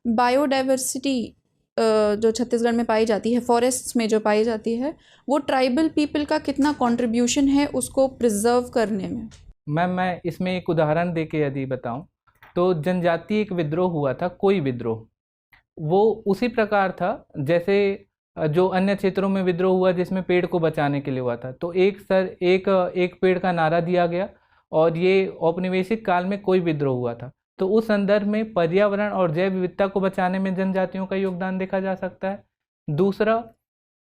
Biodiversity जो छत्तीसगढ़ में पाई जाती है, फॉरेस्ट्स में जो पाई जाती है, वो ट्राइबल पीपल का कितना कंट्रीब्यूशन है उसको प्रिजर्व करने में? मैम, मैं इसमें एक उदाहरण दे के यदि बताऊं तो जनजातीय एक विद्रोह हुआ था, कोई विद्रोह। वो उसी प्रकार था जैसे जो अन्य क्षेत्रों में विद्रोह हुआ जिसमें पेड़ को बचाने के लिए हुआ था। तो एक पेड़ का नारा दिया गया और ये औपनिवेशिक काल में कोई विद्रोह हुआ था। तो उस संदर्भ में पर्यावरण और जैव विविधता को बचाने में जनजातियों का योगदान देखा जा सकता है। दूसरा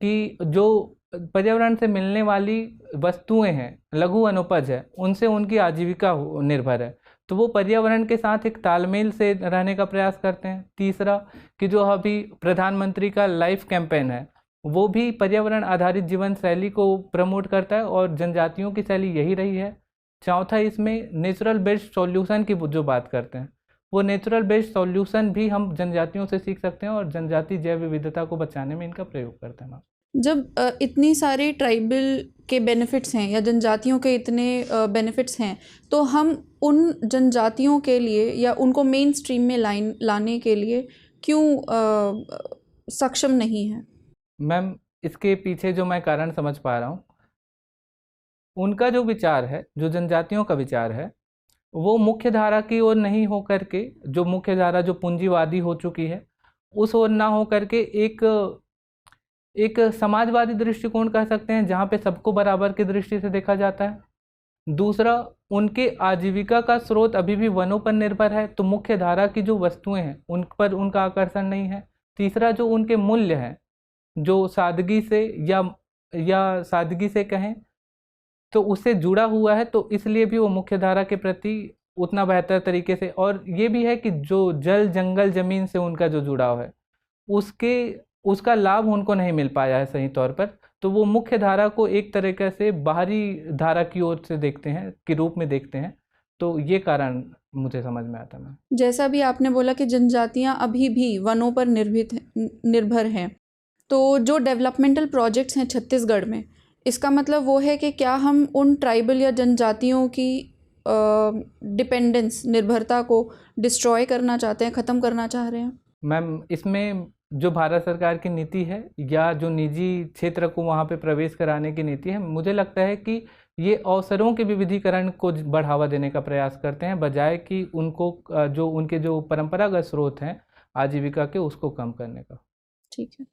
कि जो पर्यावरण से मिलने वाली वस्तुएं हैं, लघु वनोपज है, उनसे उनकी आजीविका निर्भर है, तो वो पर्यावरण के साथ एक तालमेल से रहने का प्रयास करते हैं। तीसरा कि जो अभी प्रधानमंत्री का लाइफ कैंपेन है वो भी पर्यावरण आधारित जीवन शैली को प्रमोट करता है और जनजातियों की शैली यही रही है। चौथा, इसमें नेचुरल बेस्ड सॉल्यूशन की जो बात करते हैं, वो नेचुरल बेस्ड सॉल्यूशन भी हम जनजातियों से सीख सकते हैं और जनजाति जैव विविधता को बचाने में इनका प्रयोग करते हैं। जब इतनी सारी ट्राइबल के बेनिफिट्स हैं या जनजातियों के इतने बेनिफिट्स हैं, तो हम उन जनजातियों के लिए या उनको मेन स्ट्रीम में लाने के लिए क्यों सक्षम नहीं है? मैम, इसके पीछे जो मैं कारण समझ पा रहा हूँ, उनका जो विचार है, जो जनजातियों का विचार है, वो मुख्य धारा की ओर नहीं हो करके, जो मुख्य धारा जो पूंजीवादी हो चुकी है उस ओर ना हो करके एक समाजवादी दृष्टिकोण कह सकते हैं, जहाँ पे सबको बराबर की दृष्टि से देखा जाता है। दूसरा, उनके आजीविका का स्रोत अभी भी वनों पर निर्भर है, तो मुख्य धारा की जो वस्तुएं हैं उन पर उनका आकर्षण नहीं है। तीसरा, जो उनके मूल्य हैं, जो सादगी से या सादगी से कहें तो उससे जुड़ा हुआ है, तो इसलिए भी वो मुख्य धारा के प्रति उतना बेहतर तरीके से, और ये भी है कि जो जल जंगल जमीन से उनका जो जुड़ाव है उसका लाभ उनको नहीं मिल पाया है सही तौर पर, तो वो मुख्य धारा को एक तरीके से बाहरी धारा की ओर से देखते हैं, के रूप में देखते हैं। तो ये कारण मुझे समझ में आता है। जैसा भी आपने बोला कि जनजातियां अभी भी वनों पर निर्भर हैं, तो जो डेवलपमेंटल प्रोजेक्ट्स हैं छत्तीसगढ़ में, इसका मतलब वो है कि क्या हम उन ट्राइबल या जनजातियों की डिपेंडेंस, निर्भरता को डिस्ट्रॉय करना चाहते हैं, ख़त्म करना चाह रहे हैं? मैम, इसमें जो भारत सरकार की नीति है या जो निजी क्षेत्र को वहाँ पे प्रवेश कराने की नीति है, मुझे लगता है कि ये अवसरों के विविधीकरण को बढ़ावा देने का प्रयास करते हैं, बजाय कि उनको जो उनके जो परंपरागत स्रोत हैं आजीविका के, उसको कम करने का। ठीक है।